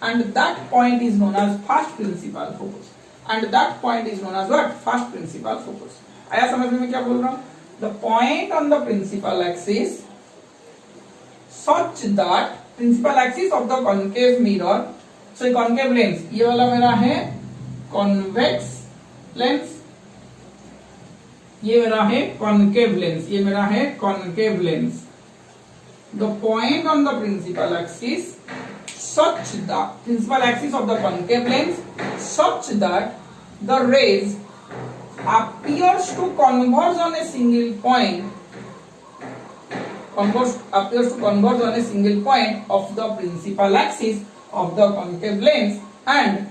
and that point is known as first principal focus. And that point is known as what? First principal focus. आया समझ में मैं क्या बोल रहा हूं? The point on the principal axis such that principal axis of the concave mirror, so concave lens, ये वाला मेरा है convex lens, ये मेरा है concave lens, ये मेरा है concave lens. The point on the principal axis such that principal axis of the concave lens such that the rays appears to converge on a single point, appears to converge on a single point of the principal axis of the concave lens, and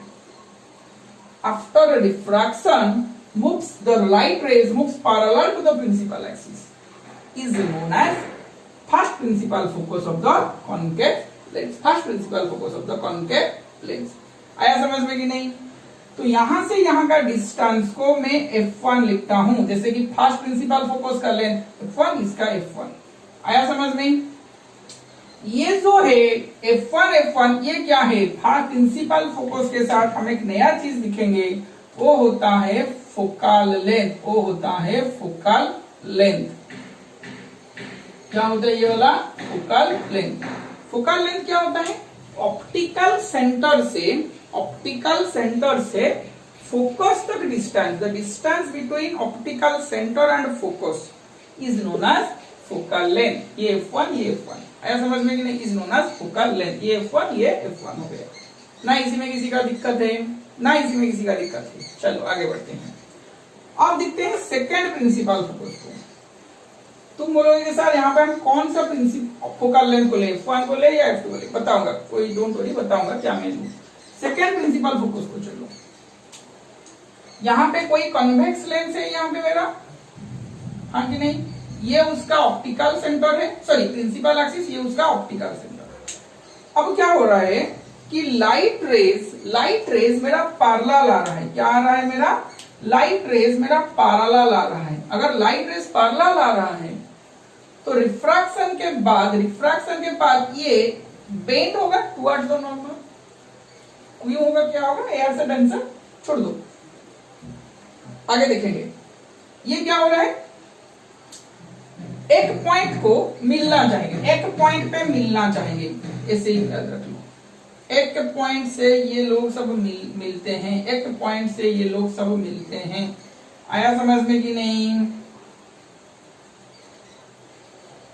after refraction moves, the light rays moves parallel to the principal axis, is known as first principal focus of the concave lens. First principal focus of the concave lens. आया समझ में कि नहीं? तो यहां से यहां का डिस्टेंस को मैं f1 लिखता हूं, जैसे कि फर्स्ट प्रिंसिपल फोकस का लेंथ f1, इसका f1. आया समझ में? ये जो है f1 ये क्या है? फर्स्ट प्रिंसिपल फोकस के साथ हम एक नया चीज लिखेंगे, वो होता है फोकल लेंथ. वो होता है फोकल लेंथ. क्या होता है ये वाला? Focal length. फोकल लेंथ क्या होता है? ऑप्टिकल सेंटर से फोकस तक distance, the distance between optical centre and focus is known as focal length. ये f1 ये f1. आया समझ में कि नहीं? Is known as focal length. ये f1 ये f1 हो गया. ना इसी में किसी का दिक्कत है, ना इसी में किसी का दिक्कत है. चलो आगे बढ़ते हैं. अब देखते हैं सेकेंड प्रिंसिपल फोकस को. तुम बोलोगे सर यहाँ पे हम कौन सा फोकल लेंथ को ले, f1 को ले या f2 को ले? बताऊंगा, कोई डोंट वरी, बताऊंगा क्या मैं लूं. सेकेंड प्रिंसिपल फोकस को चलो. यहाँ पे कोई कन्वेक्स लेंस है यहाँ पे मेरा, हाँ कि नहीं? ये उसका ऑप्टिकल सेंटर है, सॉरी प्रिंसिपल एक्सिस, ये उसका ऑप्टिकल सेंटर. अब क्या हो रहा है कि लाइट रेज मेरा पैरेलल आ रहा है. क्या आ रहा है मेरा? लाइट रेज मेरा पैरेलल आ रहा है. अगर लाइट रेज पैरेलल आ रहा है तो रिफ्रैक्शन के बाद ये बेंड होगा टुवर्ड्स द नॉर्मल. क्यों होगा? क्या होगा? एयर से डेंसर छोड़ दो, आगे देखेंगे. ये क्या हो रहा है? एक पॉइंट को मिलना चाहेंगे, एक पॉइंट पे मिलना चाहेंगे, ऐसे ही याद रख लो. एक पॉइंट से ये लोग सब मिलते हैं, एक पॉइंट से ये लोग सब मिलते हैं. आया समझ में कि नहीं?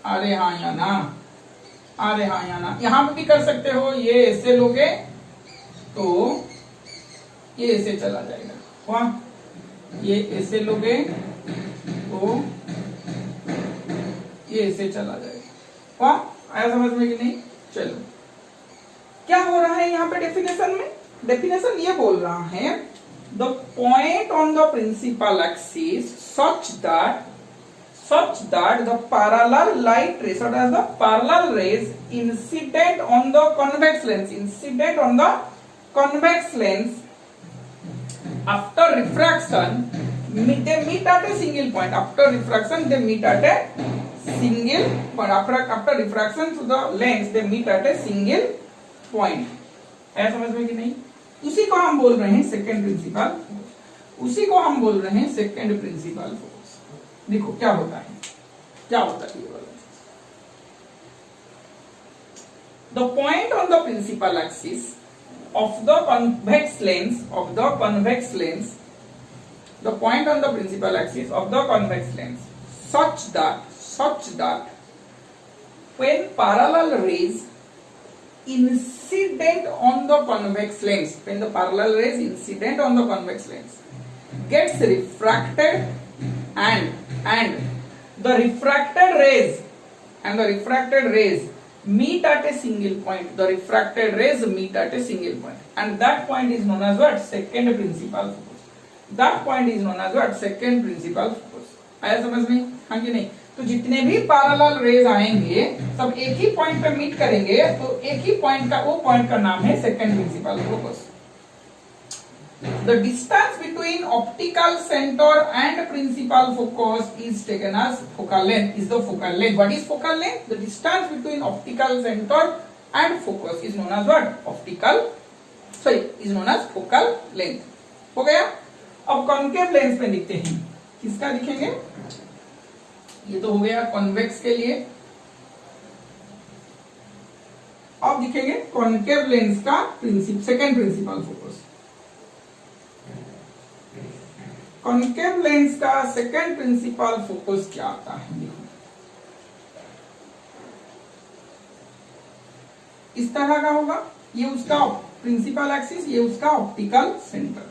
अरे हाँ या ना, अरे हाँ या ना. यहां पे भी कर सकते हो. ये ऐसे लोगे तो ये ऐसे चला जाएगा. वाह, ये ऐसे लोगे तो ये ऐसे चला जाएगा. वाह, आया समझ में कि नहीं? चलो, क्या हो रहा है यहाँ पे डेफिनेशन में? डेफिनेशन ये बोल रहा है the point on the principal axis such that the parallel light rays, or as the parallel rays incident on the convex lens after refraction, they meet at a single point. After refraction they meet at a single point. After refraction to the lens they meet at a single point. ऐसा समझ में कि नहीं? उसी को हम बोल रहे हैं सेकेंड प्रिंसिपल, उसी को हम बोल रहे हैं सेकेंड प्रिंसिपल फोकस. देखो क्या होता है, क्या होता है ये वाला. The point on the principal axis of the convex lens, the point on the principal axis of the convex lens such that when parallel rays incident on the convex lens, when the parallel rays incident on the convex lens gets refracted and the refracted rays meet at a single point. The refracted rays meet at a single point, and that point is known as what? Second principal focus. That point is known as what? Second principal focus. आया समझ में? हाँ कि नहीं? तो जितने भी parallel raise आएंगे सब एक ही पॉइंट पे मीट करेंगे, तो एक ही पॉइंट का, वो पॉइंट का नाम है second principal focus. The distance between optical center and principal focus is taken as focal length. Is the focal length. What is focal length? The distance between optical center and focus is known as what? Is known as focal length. हो गया? अब concave lens में लिखते हैं. किसका लिखेंगे? ये तो हो गया कॉन्वेक्स के लिए. अब लिखेंगे कॉन्केव लेंस का second principal focus. Concave lens का सेकेंड प्रिंसिपल फोकस क्या आता है? देखो इस तरह का होगा. ये उसका प्रिंसिपल एक्सिस, ये उसका ऑप्टिकल सेंटर.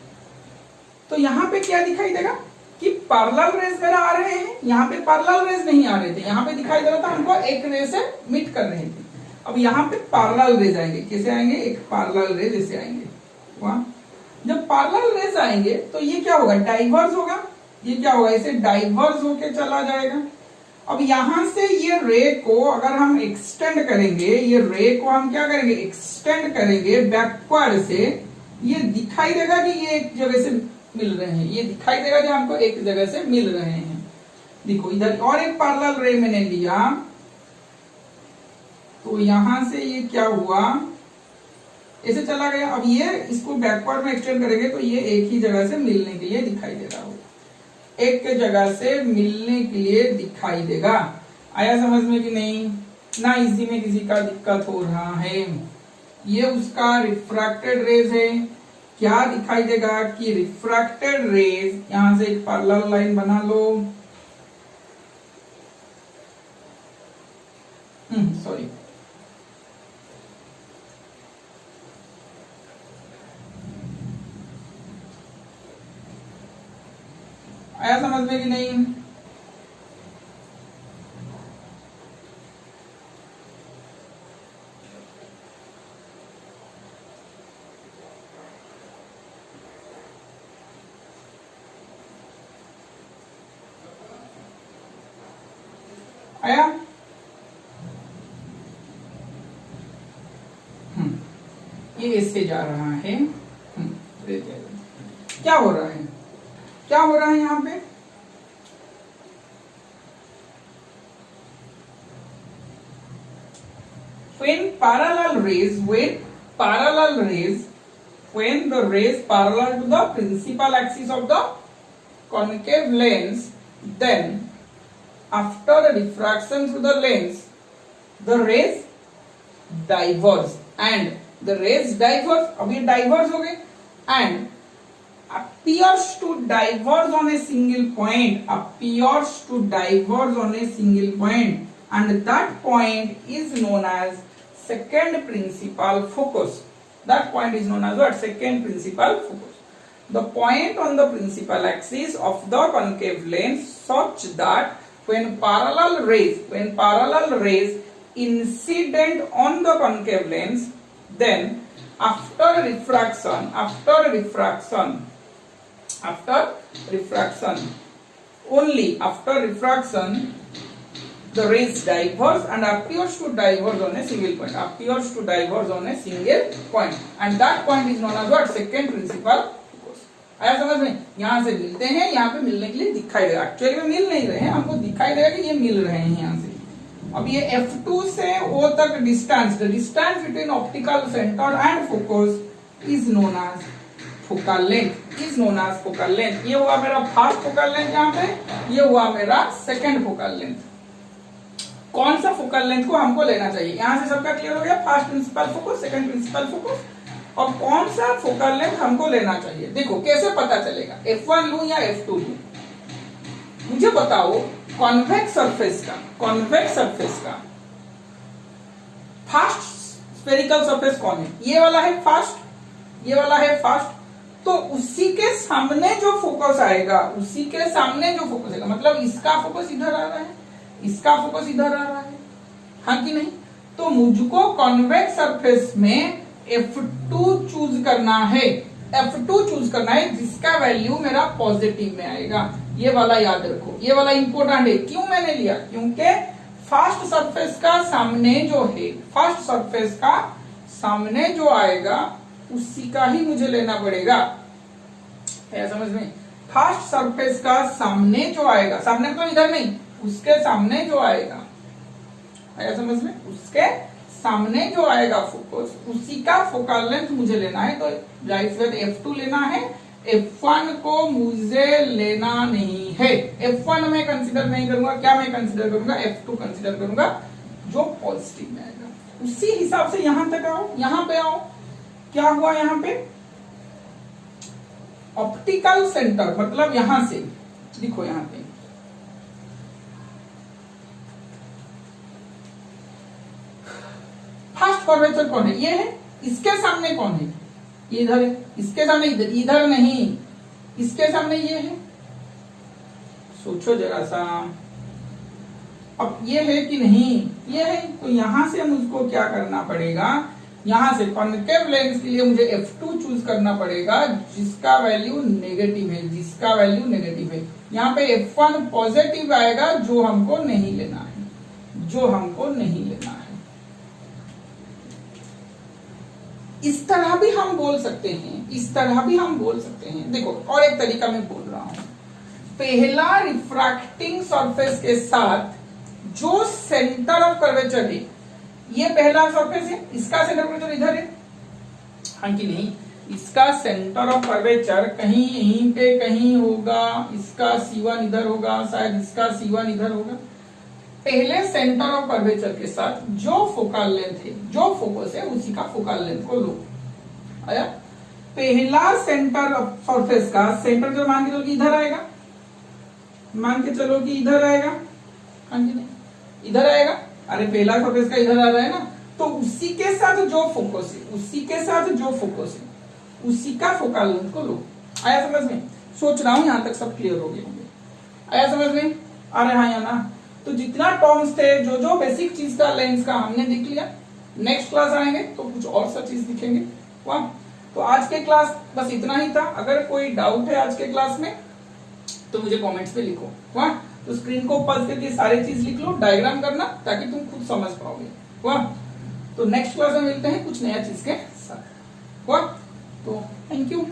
तो यहां पे क्या दिखाई देगा कि पैरेलल रेज मेरा आ रहे हैं. यहां पे पैरेलल रेज नहीं आ रहे थे. यहां पे दिखाई दे रहा था हमको एक रे से मीट कर रहे थे. अब यहां पे पैरेलल रेज आएंगे. कैसे आएंगे? एक पैरेलल रेज ऐसे आएंगे. वहां जब पैरेलल रेज आएंगे तो ये क्या होगा? डाइवर्स होगा. ये क्या होगा? इसे डाइवर्स होके चला जाएगा. अब यहां से ये रे को अगर हम एक्सटेंड करेंगे, ये रे को हम क्या करेंगे? एक्सटेंड करेंगे बैकवर्ड से. ये दिखाई देगा कि ये एक जगह से मिल रहे हैं. ये दिखाई देगा कि हमको एक जगह से मिल रहे हैं. देखो इधर और एक पैरेलल रे मैंने लिया, तो यहां से ये क्या हुआ? ऐसे चला गया. अब ये इसको बैकवर्ड में एक्सटेंड करेंगे तो ये एक ही जगह से मिलने के लिए दिखाई दे रहा होगा. एक जगह से मिलने के लिए दिखाई देगा. आया समझ में कि नहीं? ना इसी में किसी का दिक्कत हो रहा है. ये उसका रिफ्रैक्टेड रेज है. क्या दिखाई देगा कि रिफ्रैक्टेड रेज, यहां से एक पैरेलल लाइन बना लो. सॉरी, आया समझ में कि नहीं? आया? ये इससे जा रहा है. क्या हो रहा है? क्या हो रहा है यहां पे? When the rays parallel to the principal axis of the concave lens, then after diffraction through the lens, the rays diverge, and the rays diverge. अब ये diverge हो गए and appears to diverge on a single point. Appears to diverge on a single point, and that point is known as second principal focus. That point is known as what? Second principal focus. The point on the principal axis of the concave lens such that when parallel rays incident on the concave lens, then after refraction, only after refraction, the rays diverge and appears to diverge on a single point. Appears to diverge on a single point, and that point is known as what? Second principal focus. आया समझ में? यहाँ से मिलते हैं, यहाँ पे मिलने के लिए दिखाई देगा. एक्चुअली में मिल नहीं रहे हैं, हमको दिखाई देगा कि ये मिल रहे हैं यहाँ से. अब ये F2 से O तक distance, the distance between optical center and focus is known as focal length. Is known as focal length. ये हुआ मेरा फर्स्ट फोकल लेंथ यहाँ पे, ये हुआ मेरा सेकंड फोकल लेंथ. कौन सा फोकल लेंथ को हमको लेना चाहिए? यहां से सबका क्लियर हो गया. First principal focus, second principal focus. और कौन सा फोकल लेंथ हमको लेना चाहिए? देखो कैसे पता चलेगा? F1 लूं या F2 लूं? मुझे बताओ. कॉन्वेक्स सरफेस का फर्स्ट स्फेरिकल सरफेस कौन है? ये वाला है फर्स्ट, ये वाला है फर्स्ट. तो उसी के सामने जो फोकस आएगा, मतलब इसका फोकस इधर आ रहा है, इसका फोकस इधर आ रहा है, हाँ कि नहीं? तो मुझको कॉन्वेक्स सरफेस में F2 चूज करना है. जिसका वैल्यू मेरा पॉजिटिव में आएगा. ये वाला याद रखो, ये वाला इंपॉर्टेंट है. क्यों मैंने लिया? क्योंकि फर्स्ट सरफेस का सामने जो है, फर्स्ट सरफेस का सामने जो आएगा उसी का ही मुझे लेना पड़ेगा. है समझ में। फर्स्ट सरफेस का सामने जो आएगा, सामने मतलब इधर नहीं, उसके सामने जो आएगा, है समझ में, उसके सामने जो आएगा फोकस, उसी का फोकल लेंथ मुझे लेना है। तो जाहिर सी बात F2 लेना है, F1 को मुझे लेना नहीं है। F1 मैं कंसीडर नहीं करूंगा, क्या मैं कंसीडर करूंगा, F2 कंसीडर करूंगा जो पॉजिटिव में आएगा। उसी हिसाब से यहां तक आओ, यहां पे आओ, क्या हुआ यहां पे, ऑप्टिकल सेंटर मतलब यहां से लिखो, यहां पे फर्स्ट कर्वेचर कौन है, ये है, इसके सामने कौन है, ये इधर है, इसके सामने इधर, इधर नहीं, इसके सामने ये है। सोचो जरा सा, अब ये है कि नहीं, ये है, तो यहां से मुझको क्या करना पड़ेगा, यहां से कॉन्केव लेंस के लिए मुझे F2 चूज करना पड़ेगा जिसका वैल्यू नेगेटिव है, जिसका वैल्यू नेगेटिव है। यहाँ पे F1 पॉजिटिव आएगा जो हमको नहीं लेना है, जो हमको नहीं लेना है। इस तरह भी हम बोल सकते हैं, इस तरह भी हम बोल सकते हैं। देखो और एक तरीका मैं बोल रहा हूं, पहला रिफ्रैक्टिंग सरफेस के साथ जो सेंटर ऑफ कर्वेचर है, ये पहला सरफेस है, इसका सेंटर ऑफ कर्वेचर इधर है, हाँ कि नहीं, इसका सेंटर ऑफ कर्वेचर कहीं यहीं पे कहीं होगा, इसका C1 इधर होगा, शायद इसका C1 इधर होगा। पहले सेंटर ऑफ कर्वेचर के साथ जो फोकल लेंथ है, जो फोकस है, उसी का फोकल लेंथ को लो। आया, पहला सेंटर ऑफ सरफेस का सेंटर जो मान के चलो कि इधर आएगा, मान के चलो कि इधर आएगा, हाँ कि नहीं, इधर आएगा, अरे पहला सरफेस का इधर आ रहा है ना, तो उसी के साथ जो फोकस है, उसी के साथ जो फोकस है, उसी का फोकल लेंथ को लो। आया समझ में, सोच रहा हूं यहां तक सब क्लियर हो गए होंगे, आया समझ में, आ रहे हैं या ना। तो जितना टर्म्स थे, जो जो बेसिक चीज का लेंस का हमने देख लिया, नेक्स्ट क्लास आएंगे तो कुछ और सा चीज दिखेंगे। वाह, तो आज के क्लास बस इतना ही था। अगर कोई डाउट है आज के क्लास में तो मुझे कमेंट्स पे लिखो। वाह, तो स्क्रीन को पल्स करके सारी चीज लिख लो, डायग्राम करना, ताकि तुम खुद समझ पाओगे। वाह, तो नेक्स्ट क्लास में मिलते हैं कुछ नया चीज के साथ। वाह, तो थैंक यू।